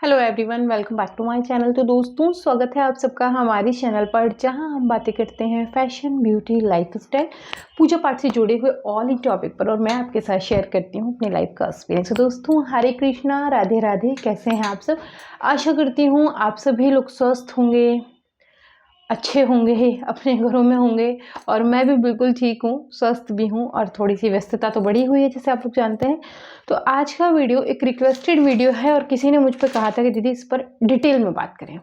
Hello everyone, welcome back to my channel. तो दोस्तों, स्वागत है आप सबका हमारी चैनल पर, जहां हम बातें करते हैं फैशन, ब्यूटी, लाइफस्टाइल, पूजा पाठ से जुड़े हुए ऑल ही टॉपिक पर, और मैं आपके साथ शेयर करती हूं अपनी लाइफ का एक्सपीरियंस। तो दोस्तों, हरे कृष्णा, राधे राधे। कैसे हैं आप सब? आशा करती हूँ आप सभी लोग स्वस्थ होंगे, अच्छे होंगे, अपने घरों में होंगे, और मैं भी बिल्कुल ठीक हूँ, स्वस्थ भी हूँ, और थोड़ी सी व्यस्तता तो बढ़ी हुई है जैसे आप लोग जानते हैं। तो आज का वीडियो एक रिक्वेस्टेड वीडियो है, और किसी ने मुझ पर कहा था कि दीदी इस पर डिटेल में बात करें।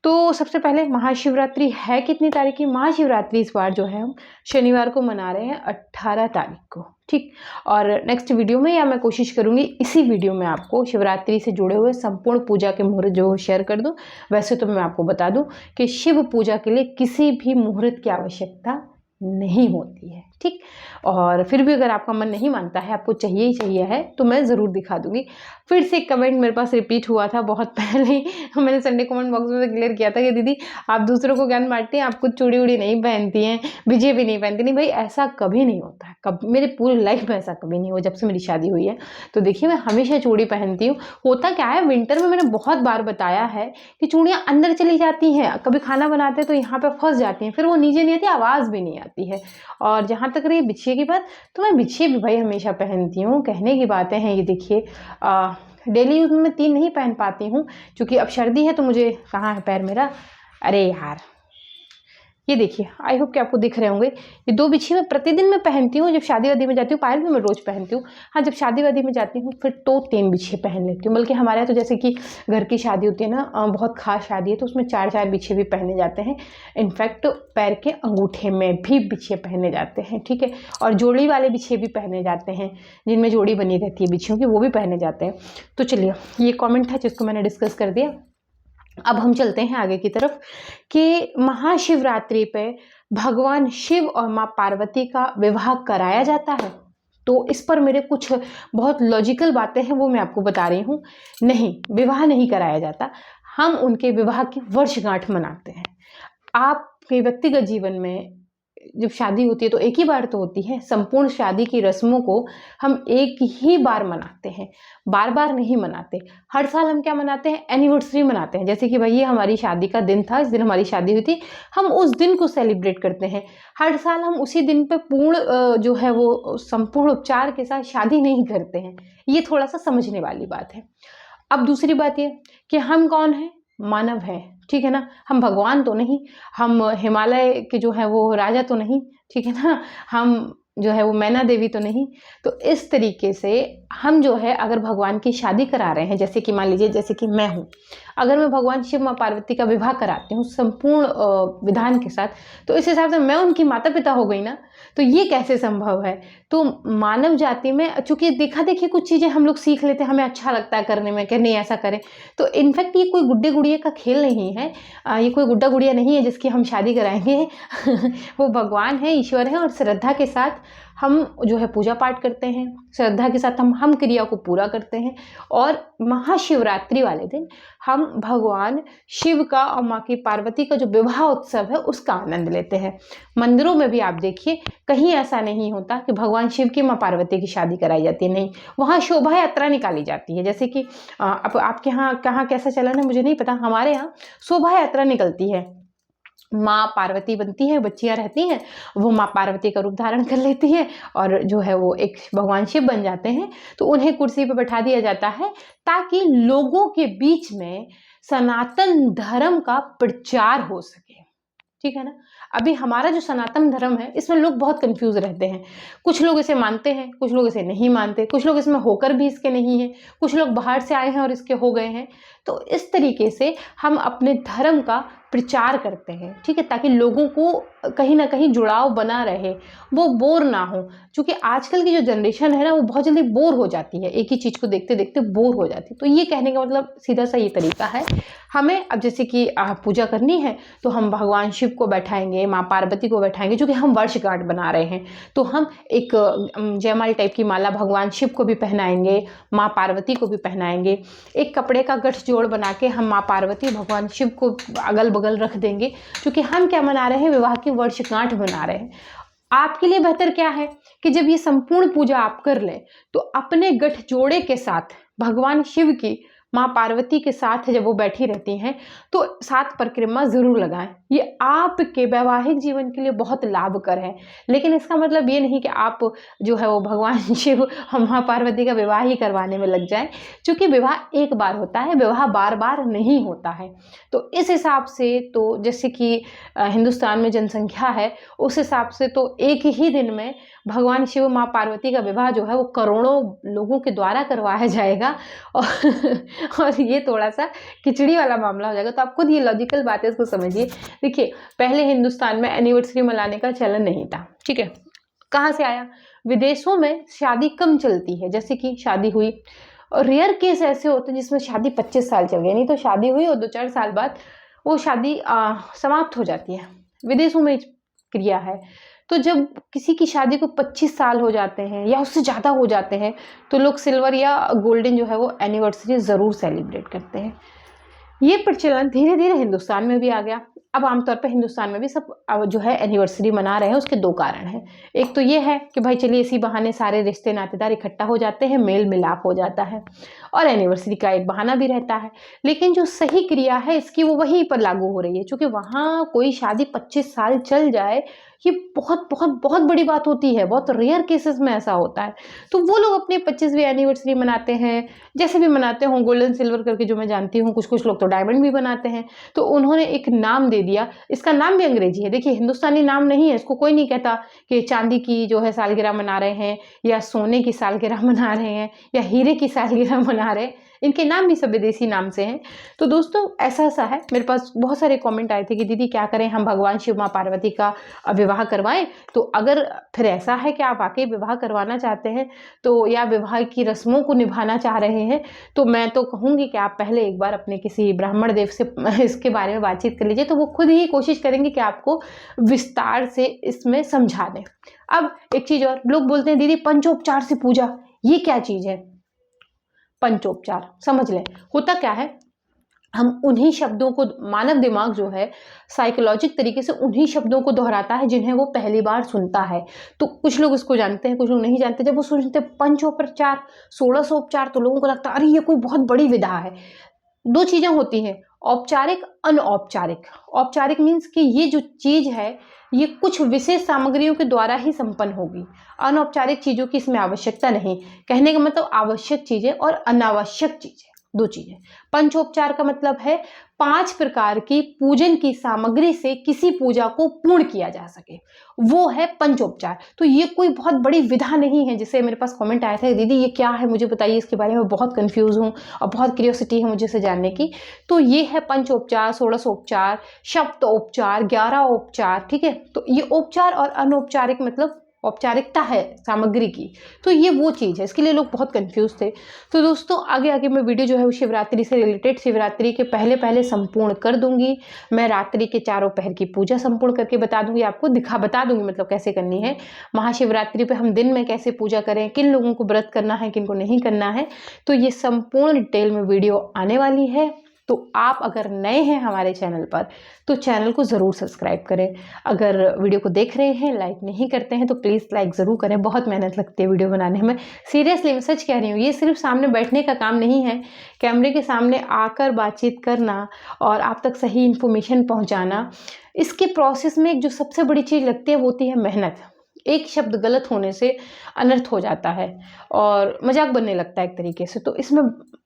तो सबसे पहले, महाशिवरात्रि है कितनी तारीख की? महाशिवरात्रि इस बार जो है हम शनिवार को मना रहे हैं, 18 तारीख को, ठीक। और नेक्स्ट वीडियो में, या मैं कोशिश करूंगी इसी वीडियो में आपको शिवरात्रि से जुड़े हुए संपूर्ण पूजा के मुहूर्त जो शेयर कर दूं। वैसे तो मैं आपको बता दूं कि शिव पूजा के लिए किसी भी मुहूर्त की आवश्यकता नहीं होती है, ठीक। और फिर भी अगर आपका मन नहीं मानता है, आपको चाहिए ही चाहिए है, तो मैं ज़रूर दिखा दूंगी। फिर से एक कमेंट मेरे पास रिपीट हुआ था बहुत पहले, मैंने संडे कमेंट बॉक्स में क्लियर किया था कि दीदी आप दूसरों को ज्ञान बांटती हैं, आप कुछ चूड़ी उड़ी नहीं पहनती हैं, बिजिए भी नहीं पहनती। नहीं भाई, ऐसा कभी नहीं होता है, कब मेरे पूरी लाइफ में ऐसा कभी नहीं हुआ जब से मेरी शादी हुई है। तो देखिए, मैं हमेशा चूड़ी पहनती हूँ। होता क्या है, विंटर में मैंने बहुत बार बताया है कि चूड़ियाँ अंदर चली जाती हैं, कभी खाना बनाते हैं तो यहाँ पे फंस जाती हैं, फिर वो नीचे नहीं आती, आवाज़ भी नहीं आती है। और जहाँ तक रही बिछिए की बात, तो मैं बिछिए भी भाई हमेशा पहनती हूँ। कहने की बातें हैं ये, देखिए डेली यूज में 3 नहीं पहन पाती हूँ, क्योंकि अब सर्दी है तो मुझे, कहाँ है पैर मेरा, अरे यार, ये देखिए, आई होप कि आपको दिख रहे होंगे, ये 2 बिछिए मैं प्रतिदिन में पहनती हूँ। जब शादी वादी में जाती हूँ, पायल भी मैं रोज पहनती हूँ। हाँ, जब शादी वादी में जाती हूँ फिर तो 3 बिछिए पहन लेती हूँ। बल्कि हमारे यहाँ तो जैसे कि घर की शादी होती है ना, बहुत खास शादी है, तो उसमें 4-4 बिछिए भी पहने जाते हैं। इनफैक्ट पैर के अंगूठे में भी बिछिए पहने जाते हैं, ठीक है। और जोड़ी वाले बिछिए भी पहने जाते हैं, जिनमें जोड़ी बनी रहती है बिछियों की, वो भी पहने जाते हैं। तो चलिए, ये कॉमेंट था जिसको मैंने डिस्कस कर दिया। अब हम चलते हैं आगे की तरफ कि महाशिवरात्रि पे भगवान शिव और माँ पार्वती का विवाह कराया जाता है। तो इस पर मेरे कुछ बहुत लॉजिकल बातें हैं, वो मैं आपको बता रही हूँ। नहीं, विवाह नहीं कराया जाता, हम उनके विवाह की वर्षगांठ मनाते हैं। आपके व्यक्तिगत जीवन में जब शादी होती है तो एक ही बार तो होती है। संपूर्ण शादी की रस्मों को हम एक ही बार मनाते हैं, बार बार नहीं मनाते। हर साल हम क्या मनाते हैं? एनिवर्सरी मनाते हैं। जैसे कि भाई, ये हमारी शादी का दिन था, इस दिन हमारी शादी हुई थी, हम उस दिन को सेलिब्रेट करते हैं। हर साल हम उसी दिन पे पूर्ण जो है वो संपूर्ण उपचार के साथ शादी नहीं करते हैं। ये थोड़ा सा समझने वाली बात है। अब दूसरी बात ये कि हम कौन हैं? मानव हैं, ठीक है ना। हम भगवान तो नहीं, हम हिमालय के जो है वो राजा तो नहीं, ठीक है ना। हम जो है वो मैना देवी तो नहीं। तो इस तरीके से हम जो है, अगर भगवान की शादी करा रहे हैं, जैसे कि मान लीजिए, जैसे कि मैं हूँ, अगर मैं भगवान शिव माँ पार्वती का विवाह कराती हूँ संपूर्ण विधान के साथ, तो इस हिसाब से मैं उनकी माता पिता हो गई ना। तो ये कैसे संभव है? तो मानव जाति में, चूंकि देखा देखी कुछ चीजें हम लोग सीख लेते हैं, हमें अच्छा लगता है करने में कि नहीं ऐसा करें। तो इनफैक्ट ये कोई गुड्डे गुड़िया का खेल नहीं है, ये कोई गुड्डा गुड़िया नहीं है जिसकी हम शादी कराएंगे। वो भगवान है, ईश्वर है, और श्रद्धा के साथ हम जो है पूजा पाठ करते हैं, श्रद्धा के साथ हम क्रिया को पूरा करते हैं। और महाशिवरात्रि वाले दिन हम भगवान शिव का और माँ की पार्वती का जो विवाह उत्सव है उसका आनंद लेते हैं। मंदिरों में भी आप देखिए, कहीं ऐसा नहीं होता कि भगवान शिव की माँ पार्वती की शादी कराई जाती है, नहीं। वहाँ शोभा यात्रा निकाली जाती है। जैसे कि अब आपके यहाँ कहाँ कैसा चलन है मुझे नहीं पता, हमारे यहाँ शोभा यात्रा निकलती है, माँ पार्वती बनती है, बच्चियां रहती हैं, वो माँ पार्वती का रूप धारण कर लेती हैं, और जो है वो एक भगवान शिव बन जाते हैं। तो उन्हें कुर्सी पे बैठा दिया जाता है, ताकि लोगों के बीच में सनातन धर्म का प्रचार हो सके, ठीक है ना। अभी हमारा जो सनातन धर्म है, इसमें लोग बहुत कंफ्यूज रहते हैं। कुछ लोग इसे मानते हैं, कुछ लोग इसे नहीं मानते, कुछ लोग इसमें होकर भी इसके नहीं हैं, कुछ लोग बाहर से आए हैं और इसके हो गए हैं। तो इस तरीके से हम अपने धर्म का प्रचार करते हैं, ठीक है, ताकि लोगों को कहीं ना कहीं जुड़ाव बना रहे, वो बोर ना हो। क्योंकि आजकल की जो जनरेशन है ना, वो बहुत जल्दी बोर हो जाती है, एक ही चीज को देखते देखते बोर हो जाती है। तो ये कहने का मतलब सीधा सा ये तरीका है हमें। अब जैसे कि पूजा करनी है, तो हम भगवान शिव को बैठाएंगे, माँ पार्वती को बैठाएंगे, क्योंकि हम वर्षगांठ बना रहे हैं। तो हम एक जयमाल टाइप की माला भगवान शिव को भी पहनाएंगे, माँ पार्वती को भी पहनाएंगे। एक कपड़े का गठजोड़ बना के हम माँ पार्वती भगवान शिव को अगल बगल रख देंगे, क्योंकि हम क्या मना रहे हैं? विवाह की वर्षगांठ मना रहे हैं। आपके लिए बेहतर क्या है कि जब ये संपूर्ण पूजा आप कर लें, तो अपने गठजोड़े के साथ भगवान शिव की माँ पार्वती के साथ जब वो बैठी रहती हैं तो 7 परिक्रमा ज़रूर लगाएं। ये आपके वैवाहिक जीवन के लिए बहुत लाभकर है। लेकिन इसका मतलब ये नहीं कि आप जो है वो भगवान शिव और माँ पार्वती का विवाह ही करवाने में लग जाएं, क्योंकि विवाह एक बार होता है, विवाह बार बार नहीं होता है। तो इस हिसाब से तो जैसे कि हिंदुस्तान में जनसंख्या है, उस हिसाब से तो एक ही दिन में भगवान शिव माँ पार्वती का विवाह जो है वो करोड़ों लोगों के द्वारा करवाया जाएगा और और ये थोड़ा सा खिचड़ी वाला मामला हो जाएगा। तो आप खुद ये लॉजिकल बात है, इसको समझिए। देखिए, पहले हिंदुस्तान में एनिवर्सरी मनाने का चलन नहीं था, ठीक है। कहाँ से आया? विदेशों में शादी कम चलती है, जैसे कि शादी हुई और रेयर केस ऐसे होते हैं जिसमें शादी 25 साल चल गई, नहीं तो शादी हुई और 2-4 साल बाद वो शादी समाप्त हो जाती है। विदेशों में क्रिया है। तो जब किसी की शादी को 25 साल हो जाते हैं या उससे ज़्यादा हो जाते हैं तो लोग सिल्वर या गोल्डन जो है वो एनिवर्सरी ज़रूर सेलिब्रेट करते हैं। ये प्रचलन धीरे धीरे हिंदुस्तान में भी आ गया। अब आमतौर पर हिंदुस्तान में भी सब जो है एनिवर्सरी मना रहे हैं। उसके 2 कारण हैं। एक तो ये है कि भाई चलिए इसी बहाने सारे रिश्ते नातेदार इकट्ठा हो जाते हैं, मेल मिलाप हो जाता है, और एनिवर्सरी का एक बहाना भी रहता है। लेकिन जो सही क्रिया है इसकी वो वहीं पर लागू हो रही है, क्योंकि वहाँ कोई शादी 25 साल चल जाए ये बहुत बहुत बहुत बड़ी बात होती है। बहुत रेयर केसेस में ऐसा होता है। तो वो लोग अपनी 25वीं एनिवर्सरी मनाते हैं, जैसे भी मनाते हों, गोल्डन सिल्वर करके जो मैं जानती हूँ, कुछ कुछ लोग तो डायमंड भी बनाते हैं। तो उन्होंने एक नाम दे दिया, इसका नाम भी अंग्रेजी है। देखिए, हिंदुस्तानी नाम नहीं है, इसको कोई नहीं कहता कि चांदी की जो है सालगिरह मना रहे हैं या सोने की सालगिरह मना रहे हैं या हीरे की सालगिरह मना रहे हैं। इनके नाम भी सब विदेशी नाम से हैं। तो दोस्तों ऐसा सा है, मेरे पास बहुत सारे कमेंट आए थे कि दीदी क्या करें, हम भगवान शिव माँ पार्वती का विवाह करवाएं। तो अगर फिर ऐसा है कि आप वाकई विवाह करवाना चाहते हैं तो या विवाह की रस्मों को निभाना चाह रहे हैं, तो मैं तो कहूँगी कि आप पहले एक बार अपने किसी ब्राह्मण देव से इसके बारे में बातचीत कर लीजिए। तो वो खुद ही कोशिश करेंगे कि आपको विस्तार से इसमें समझा दें। अब एक चीज़ और, लोग बोलते हैं दीदी पंचोपचार से पूजा, ये क्या चीज़ है? पंचोपचार समझ लें, होता क्या है, हम उन्हीं शब्दों को, मानव दिमाग जो है साइकोलॉजिक तरीके से उन्हीं शब्दों को दोहराता है जिन्हें वो पहली बार सुनता है। तो कुछ लोग इसको जानते हैं, कुछ लोग नहीं जानते। जब वो सुनते हैं पंचोपचार, 1600 तो लोगों को लगता है अरे ये कोई बहुत बड़ी विधा है। 2 चीज़ें होती हैं, औपचारिक, अनौपचारिक। औपचारिक मीन्स कि ये जो चीज़ है ये कुछ विशेष सामग्रियों के द्वारा ही संपन्न होगी। अनौपचारिक चीज़ों की इसमें आवश्यकता नहीं। कहने का मतलब आवश्यक चीज़ें और अनावश्यक चीज़ें, 2 चीज़ें। पंचोपचार का मतलब है 5 प्रकार की पूजन की सामग्री से किसी पूजा को पूर्ण किया जा सके, वो है पंचोपचार। तो ये कोई बहुत बड़ी विधा नहीं है। जैसे मेरे पास कमेंट आया था दीदी ये क्या है, मुझे बताइए, इसके बारे में बहुत कंफ्यूज हूँ और बहुत क्यूरियोसिटी है मुझे इसे जानने की। तो ये है पंचोपचार, 16 सप्तोपचार, 11 उपचार, ठीक है। तो ये उपचार और अनौपचारिक मतलब औपचारिकता है सामग्री की। तो ये वो चीज़ है, इसके लिए लोग बहुत कंफ्यूज थे। तो दोस्तों आगे आगे मैं वीडियो जो है वो शिवरात्रि से रिलेटेड, शिवरात्रि के पहले पहले संपूर्ण कर दूंगी। मैं रात्रि के 4 पहर की पूजा संपूर्ण करके बता दूंगी, आपको बता दूंगी मतलब कैसे करनी है। महाशिवरात्रि पे हम दिन में कैसे पूजा करें, किन लोगों को व्रत करना है, किन को नहीं करना है, तो ये संपूर्ण डिटेल में वीडियो आने वाली है। तो आप अगर नए हैं हमारे चैनल पर तो चैनल को ज़रूर सब्सक्राइब करें। अगर वीडियो को देख रहे हैं, लाइक नहीं करते हैं तो प्लीज़ लाइक ज़रूर करें। बहुत मेहनत लगती है वीडियो बनाने में, सीरियसली मैं सच कह रही हूँ। ये सिर्फ सामने बैठने का काम नहीं है, कैमरे के सामने आकर बातचीत करना और आप तक सही इन्फॉर्मेशन पहुँचाना, इसके प्रोसेस में जो सबसे बड़ी चीज़ लगती है वो होती है मेहनत। एक शब्द गलत होने से अनर्थ हो जाता है और मजाक बनने लगता है एक तरीके से। तो इसमें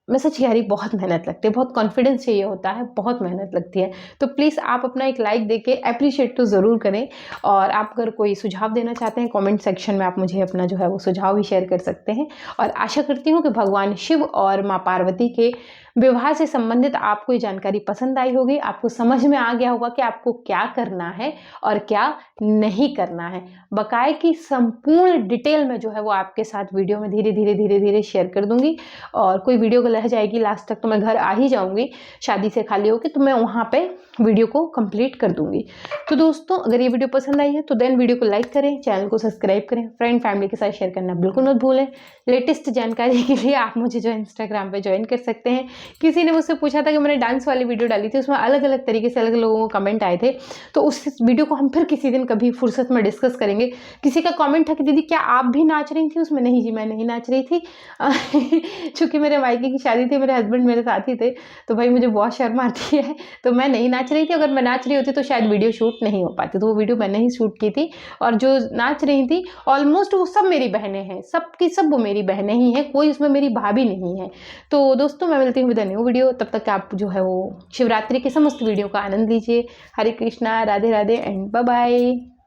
मैं सच कह रही, बहुत मेहनत लगती है, बहुत कॉन्फिडेंस चाहिए होता है, बहुत मेहनत लगती है। तो प्लीज़ आप अपना एक लाइक देके अप्रिशिएट तो ज़रूर करें। और आप अगर कोई सुझाव देना चाहते हैं कमेंट सेक्शन में आप मुझे अपना जो है वो सुझाव भी शेयर कर सकते हैं। और आशा करती हूँ कि भगवान शिव और माँ पार्वती के विवाह से संबंधित आपको ये जानकारी पसंद आई होगी, आपको समझ में आ गया होगा कि आपको क्या करना है और क्या नहीं करना है। बकाये की संपूर्ण डिटेल में जो है वो आपके साथ वीडियो में धीरे धीरे शेयर कर दूंगी। और कोई वीडियो रह जाएगी लास्ट तक तो मैं घर आ ही जाऊंगी शादी से खाली होकर, तो मैं वहाँ पे वीडियो को कंप्लीट कर दूंगी। तो दोस्तों अगर ये वीडियो पसंद आई है तो देन वीडियो को लाइक करें, चैनल को सब्सक्राइब करें, फ्रेंड फैमिली के साथ शेयर करना बिल्कुल मत भूलें। लेटेस्ट जानकारी के लिए आप मुझे जो इंस्टाग्राम पे ज्वाइन कर सकते हैं। किसी ने मुझसे पूछा था कि मैंने डांस वाली वीडियो डाली थी, उसमें अलग अलग तरीके से अलग लोगों को कमेंट आए थे, तो उस वीडियो को हम फिर किसी दिन कभी फुर्सत में डिस्कस करेंगे। किसी का कॉमेंट था कि दीदी क्या आप भी नाच रही थी उसमें? नहीं जी, मैं नहीं नाच रही थी चूँकि मेरे मायके की शादी थी, मेरे हस्बैंड मेरे साथ ही थे, तो भाई मुझे बहुत शर्म आती है, तो मैं नहीं नाच रही थी। अगर मैं नाच रही होती तो शायद वीडियो शूट नहीं हो पाती, तो वो वीडियो मैंने ही शूट की थी। और जो नाच रही थी ऑलमोस्ट वो सब मेरी बहनें हैं, सब की सब वो मेरी बहनें ही हैं, कोई उसमें मेरी भाभी नहीं है। तो दोस्तों मैं मिलती हूँ विद अ न्यू वीडियो, तब तक आप जो है वो शिवरात्रि के समस्त वीडियो का आनंद लीजिए। Hare Krishna, Radhe Radhe and bye bye.